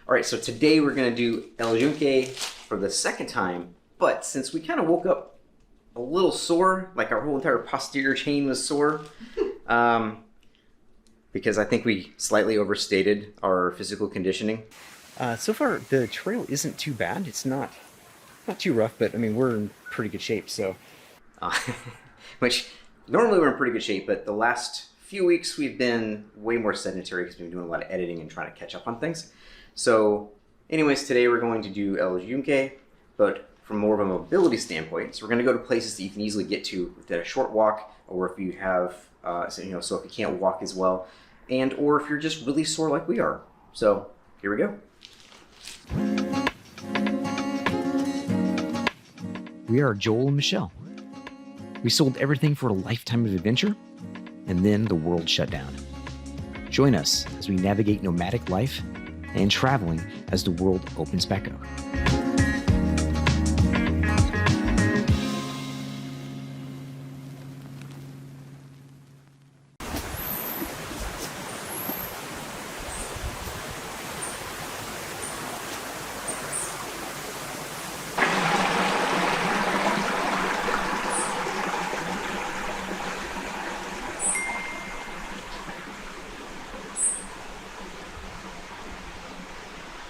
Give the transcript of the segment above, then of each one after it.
All right, so today we're gonna do El Yunque for the second time, but since we kind of woke up a little sore, like our whole entire posterior chain was sore, because I think we slightly overstated our physical conditioning. So far, the trail isn't too bad. It's not too rough, but I mean, we're in pretty good shape, so. Which, normally we're in pretty good shape, but the last few weeks we've been way more sedentary because we've been doing a lot of editing and trying to catch up on things. So, anyways, today we're going to do El Yunque, but from more of a mobility standpoint. So we're going to go to places that you can easily get to with a short walk, or if you have, so if you can't walk as well, and or if you're just really sore like we are. So, here we go. We are Joel and Michelle. We sold everything for a lifetime of adventure, and then the world shut down. Join us as we navigate nomadic life and traveling as the world opens back up.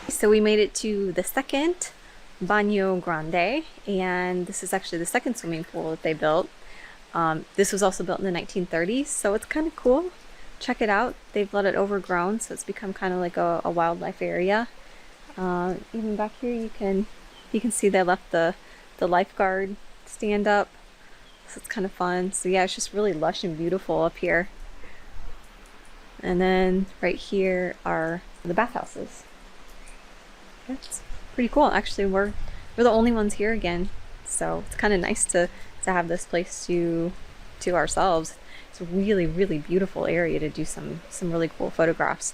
So we made it to the second Banyo Grande, and this is actually the second swimming pool that they built. This was also built in the 1930s, so it's kind of cool. Check it out. They've let it overgrown, so it's become kind of like a wildlife area. Even back here, you can see they left the lifeguard stand up, so it's kind of fun. So yeah, it's just really lush and beautiful up here. And then right here are the bathhouses. That's pretty cool. Actually, we're the only ones here again, so it's kind of nice to have this place to ourselves. It's a really, really beautiful area to do some really cool photographs.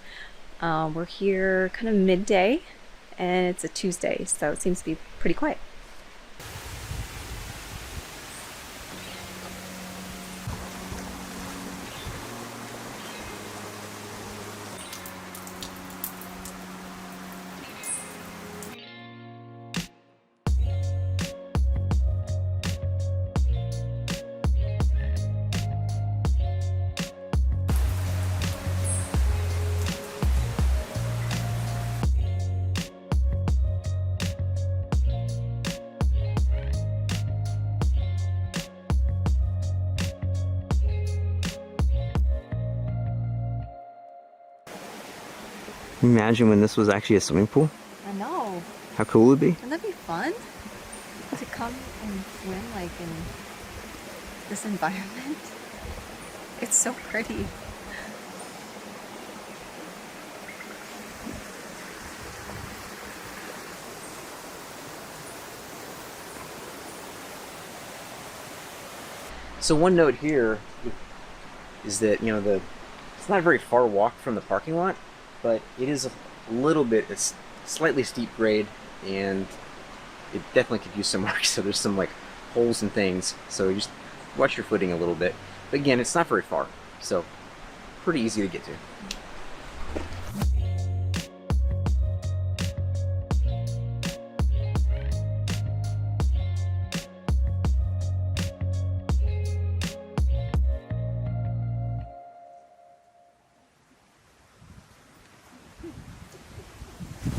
We're here kind of midday, and it's a Tuesday, so it seems to be pretty quiet. Imagine when this was actually a swimming pool. I know. How cool it would be? Wouldn't that be fun? To come and swim like in this environment. It's so pretty. So one note here is that, it's not a very far walk from the parking lot, but it is a little bit, it's slightly steep grade, and it definitely could use some work. So there's some like holes and things, so you just watch your footing a little bit. But again, it's not very far, so pretty easy to get to.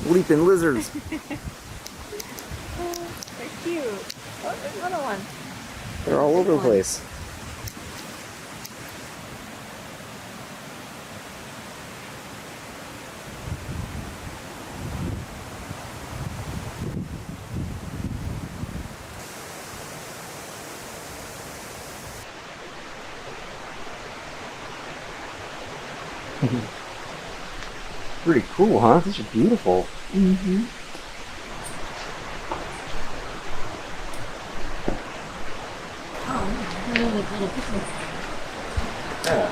Leaping lizards. They're cute. Oh, there's another one. They're all over the place. Pretty cool, huh? These are beautiful. Mm-hmm. Yeah.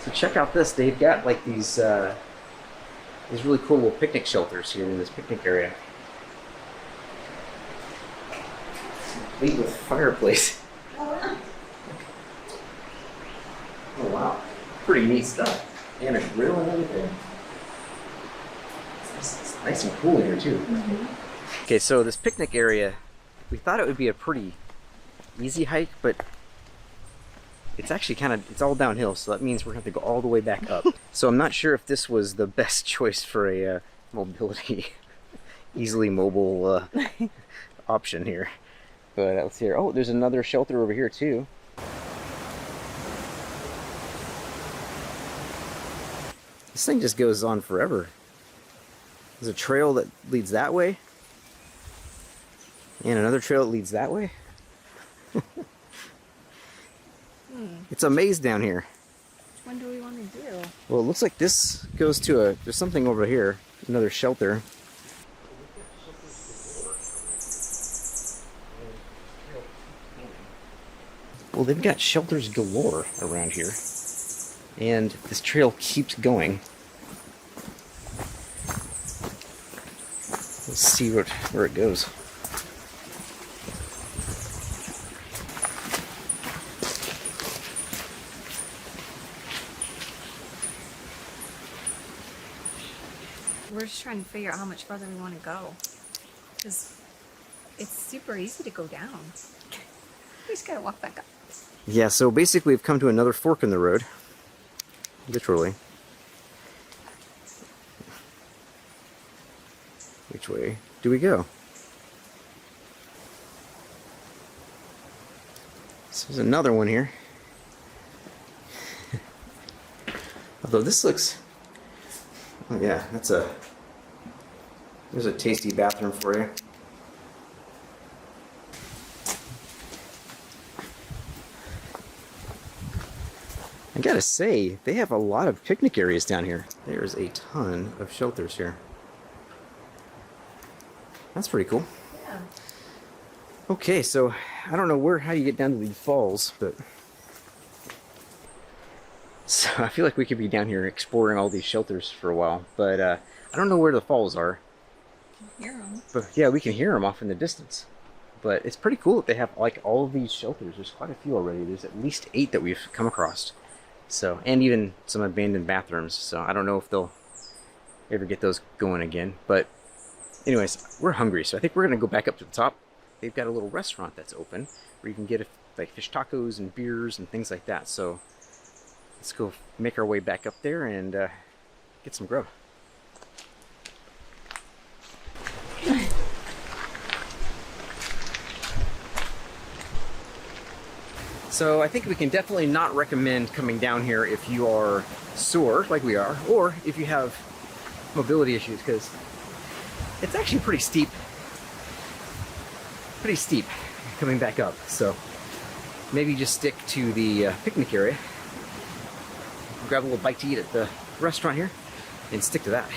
So check out this. They've got like these really cool little picnic shelters here in this picnic area. Complete with fireplace. Oh wow. Pretty neat stuff. And a grill and everything. Nice and cool here too. Okay, so this picnic area, we thought it would be a pretty easy hike, but it's actually it's all downhill, so that means we're gonna have to go all the way back up. So I'm not sure if this was the best choice for a mobility, easily mobile option here. But let's see here. Oh, there's another shelter over here too. This thing just goes on forever. There's a trail that leads that way. And another trail that leads that way. It's a maze down here. Which one do we want to do? Well, it looks like this goes to there's something over here. Another shelter. Well, they've got shelters galore around here. And this trail keeps going. Let's see where it goes. We're just trying to figure out how much farther we want to go. Because it's super easy to go down. We just gotta walk back up. Yeah, so basically we've come to another fork in the road. Literally. Which way do we go? So there's another one here. Although this looks... Oh yeah, there's a tasty bathroom for you. I gotta say, they have a lot of picnic areas down here. There's a ton of shelters here. That's pretty cool. Yeah. Okay, so I don't know how you get down to these falls, but... So I feel like we could be down here exploring all these shelters for a while, but I don't know where the falls are. You can hear them. But yeah, we can hear them off in the distance. But it's pretty cool that they have like all of these shelters. There's quite a few already. There's at least 8 that we've come across. So, and even some abandoned bathrooms. So I don't know if they'll ever get those going again. But anyways, we're hungry, so I think we're gonna go back up to the top. They've got a little restaurant that's open where you can get like fish tacos and beers and things like that. So let's go make our way back up there and get some grub. So I think we can definitely not recommend coming down here if you are sore, like we are, or if you have mobility issues, because it's actually pretty steep coming back up. So maybe just stick to the picnic area, grab a little bite to eat at the restaurant here, and stick to that.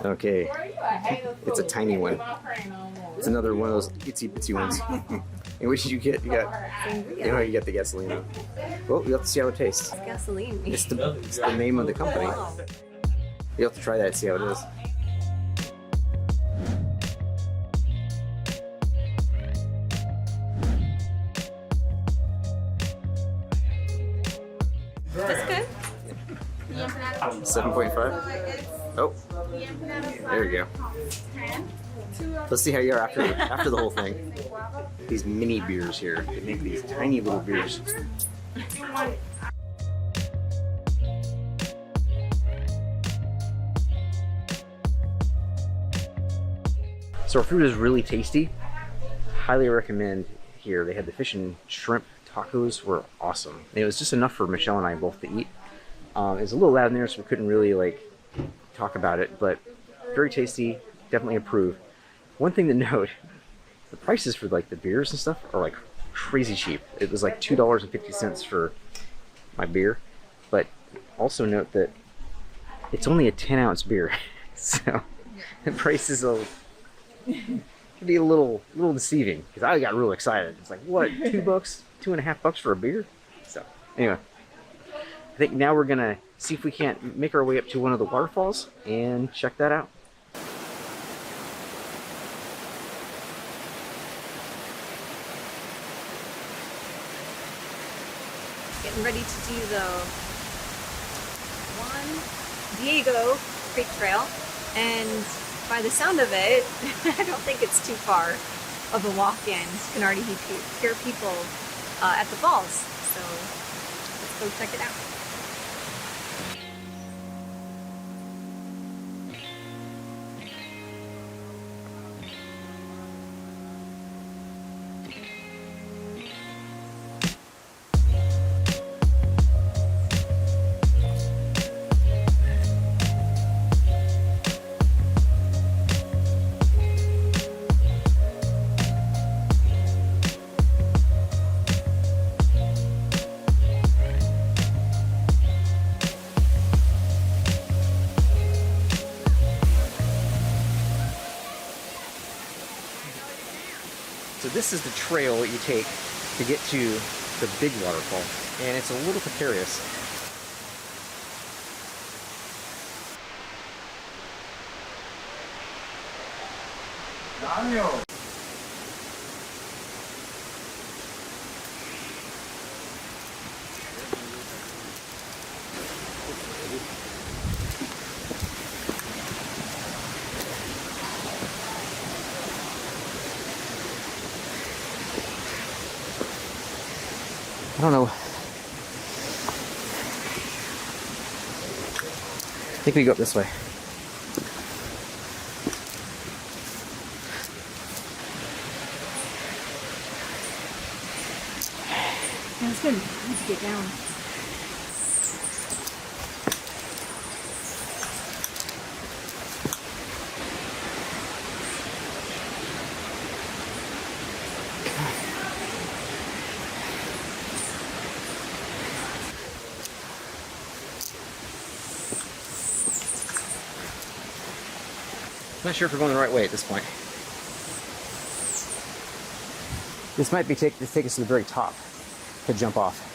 Okay, it's a tiny one. It's another one of those itsy bitsy ones. And what did you get? You got, you got the gasoline. Well, you'll have to see how it tastes. It's gasoline. It's the name of the company. You'll have to try that and see how it is. That's good. 7.5. Oh, there you go. Let's see how you are after the whole thing. These mini beers here. They make these tiny little beers. So our food is really tasty. Highly recommend here. They had the fish and shrimp tacos were awesome. It was just enough for Michelle and I both to eat. It was a little loud in there, so we couldn't really talk about it, but very tasty. Definitely approve. One thing to note, the prices for the beers and stuff are crazy cheap. It was $2.50 for my beer, but also note that it's only a 10-ounce beer, so the prices can be a little deceiving, because I got real excited. It's like, what, $2, $2.50 for a beer? So anyway, I think now we're gonna see if we can't make our way up to one of the waterfalls and check that out. Getting ready to do the Juan Diego Creek Trail, and by the sound of it, I don't think it's too far of a walk-in. You can already hear people at the falls, so let's go check it out. So this is the trail that you take to get to the big waterfall, and it's a little precarious. Banyo. I don't know. I think we go up this way. Yeah, it's good. I need to get down. I'm not sure if we're going the right way at this point. This might be take us to the very top to jump off.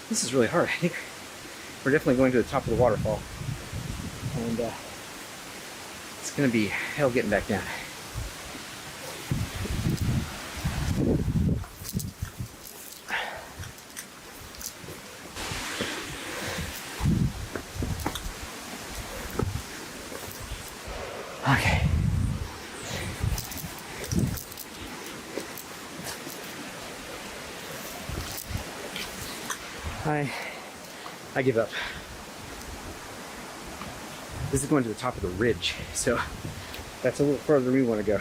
This is really hard. I think we're definitely going to the top of the waterfall, and it's going to be hell getting back down. Okay. I give up. This is going to the top of the ridge, so that's a little further than we want to go.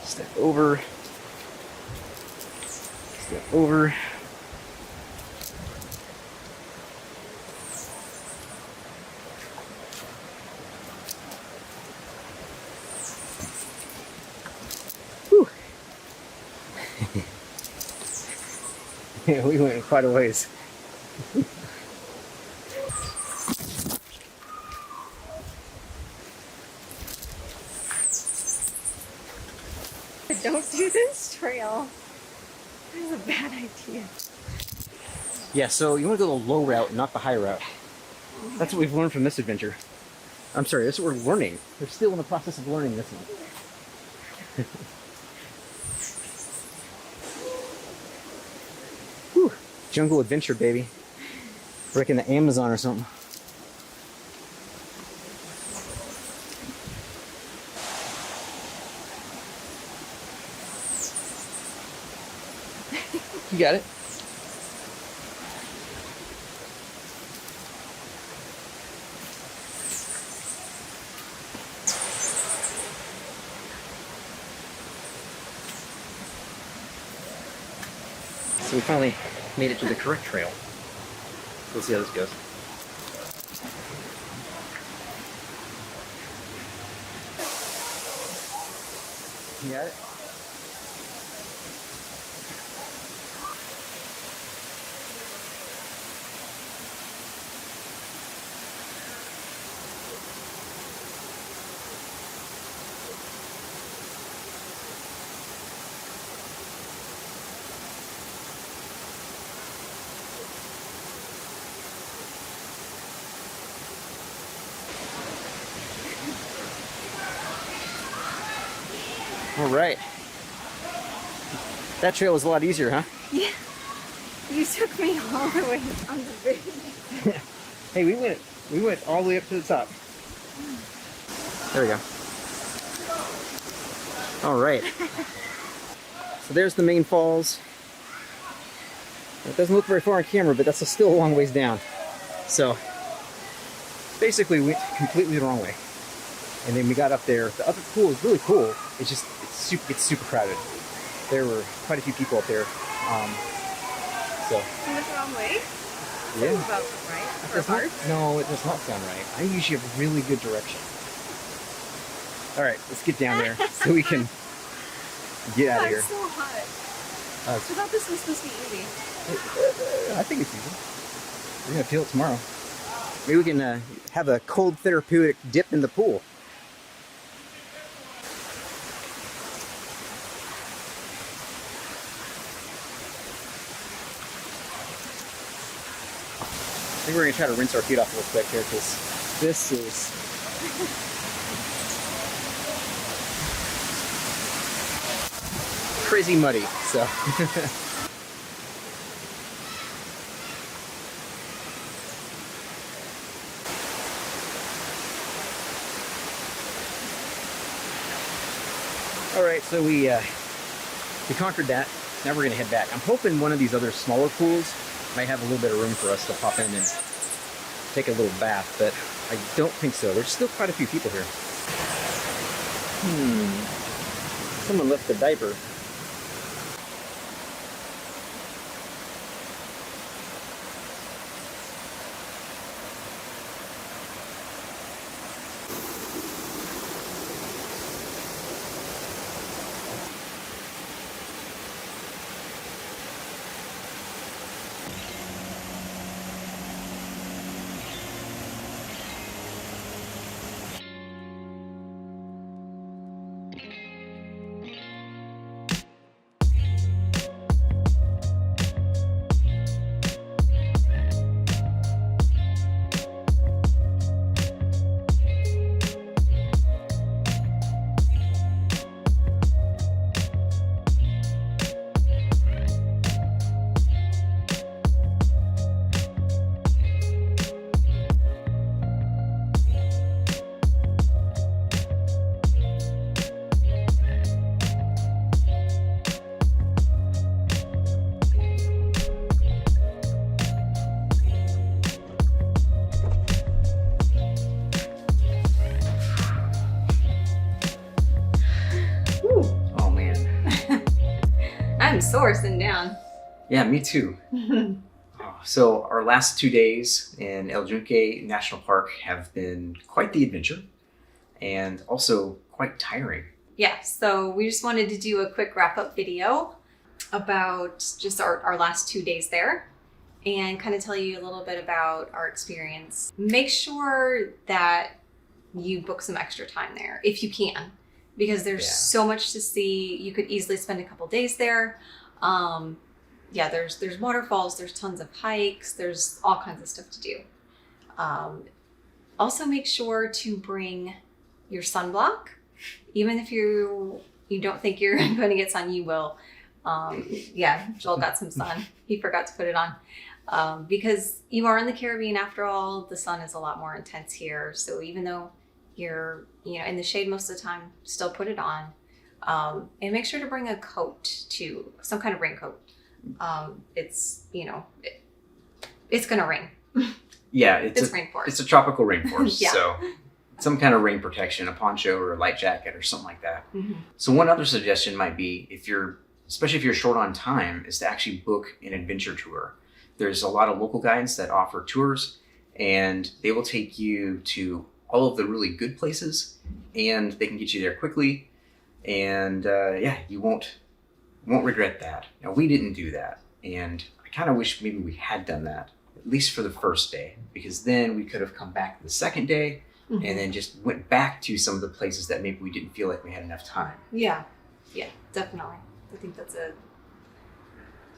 Step over. Step over. Yeah, we went quite a ways. Don't do this trail. This is a bad idea. Yeah, so you want to go the low route, not the high route. That's what we've learned from this adventure. I'm sorry, that's what we're learning. We're still in the process of learning this one. Whew. Jungle adventure, baby. Like in the Amazon or something. You got it. So we finally made it to the correct trail. We'll see how this goes. You got it? All right. That trail was a lot easier, huh? Yeah. You took me all the way on the bridge. Hey, we went all the way up to the top. There we go. All right. So there's the main falls. It doesn't look very far on camera, but that's still a long ways down. So basically we went completely the wrong way. And then we got up there. The other pool is really cool. It's just it's super crowded. There were quite a few people up there. So. You went the wrong way? Yeah. Sounds about right. For Hartz? No, it does not sound right. I usually have really good direction. All right, let's get down there so we can get out of here. It's so hot. I thought this was supposed to be easy. I think it's easy. We're gonna feel it tomorrow. Maybe we can have a cold therapeutic dip in the pool. I think we're gonna try to rinse our feet off real quick here because this is crazy muddy. So. All right, so we conquered that. Now we're gonna head back. I'm hoping one of these other smaller pools might have a little bit of room for us to pop in and take a little bath, but I don't think so. There's still quite a few people here. Someone left the diaper. I'm sore sitting down. Yeah, me too. So our last 2 days in El Yunque National Park have been quite the adventure and also quite tiring. Yeah, so we just wanted to do a quick wrap-up video about just our last 2 days there and kind of tell you a little bit about our experience. Make sure that you book some extra time there if you can, because there's so much to see. You could easily spend a couple days there. Yeah, there's waterfalls, there's tons of hikes, there's all kinds of stuff to do. Also make sure to bring your sunblock. Even if you don't think you're going to get sun, you will. Yeah, Joel got some sun. He forgot to put it on. Because you are in the Caribbean after all, the sun is a lot more intense here. So even though you're in the shade most of the time, still put it on. And make sure to bring a coat too, some kind of raincoat. It's it's gonna rain. Yeah, it's rainforest. It's a tropical rainforest, Yeah. So some kind of rain protection, a poncho or a light jacket or something like that. Mm-hmm. So one other suggestion might be, especially if you're short on time, is to actually book an adventure tour. There's a lot of local guides that offer tours, and they will take you to all of the really good places, and they can get you there quickly. And yeah, you won't regret that. Now, we didn't do that, and I kind of wish maybe we had done that, at least for the first day, because then we could have come back the second day and then just went back to some of the places that maybe we didn't feel like we had enough time. Yeah, definitely. I think that's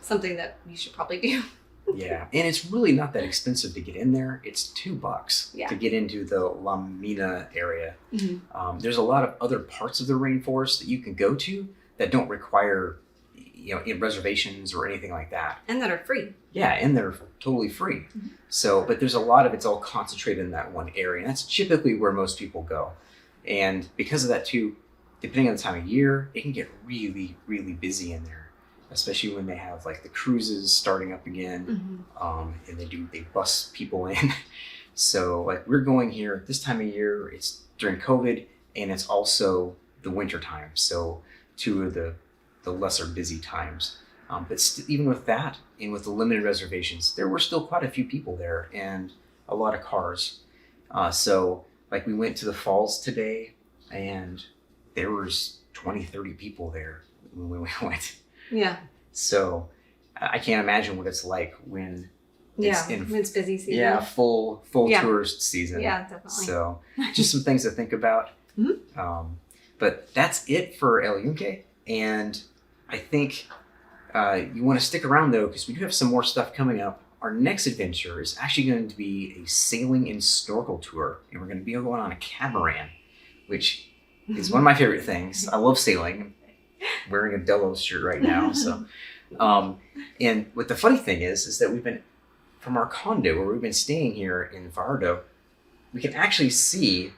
something that you should probably do. Yeah, and it's really not that expensive to get in there. It's $2 to get into the La Mina area. There's a lot of other parts of the rainforest that you can go to that don't require, reservations or anything like that. And that are free. Yeah, and they're totally free. So, but there's a lot of it's all concentrated in that one area. And that's typically where most people go. And because of that too, depending on the time of year, it can get really, really busy in there. Especially when they have like the cruises starting up again, and they bus people in. So like we're going here this time of year, it's during COVID, and it's also the winter time. So two of the lesser busy times. But even with that, and with the limited reservations, there were still quite a few people there and a lot of cars. So like we went to the falls today, and there was 20, 30 people there when we went. Yeah. So I can't imagine what it's like when when it's busy season. Yeah, full tourist season. Yeah, definitely. So just some things to think about. But that's it for El Yunque. And I think you want to stick around though, because we do have some more stuff coming up. Our next adventure is actually going to be a sailing and snorkel tour. And we're going to be going on a catamaran, which is one of my favorite things. I love sailing. I'm wearing a Delos shirt right now. So, and what the funny thing is that we've been, from our condo where we've been staying here in Fajardo, we can actually see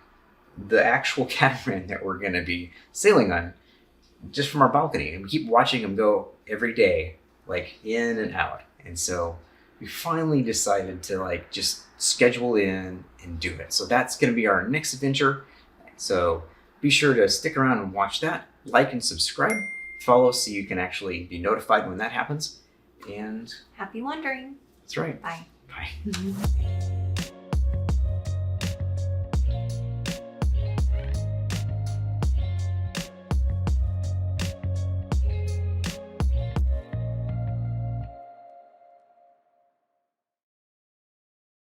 the actual catamaran that we're going to be sailing on just from our balcony. And we keep watching them go every day, like in and out. And so we finally decided to like just schedule in and do it. So that's going to be our next adventure. So be sure to stick around and watch that. Like and subscribe. Follow so you can actually be notified when that happens. And happy wandering. That's right. Bye. Bye.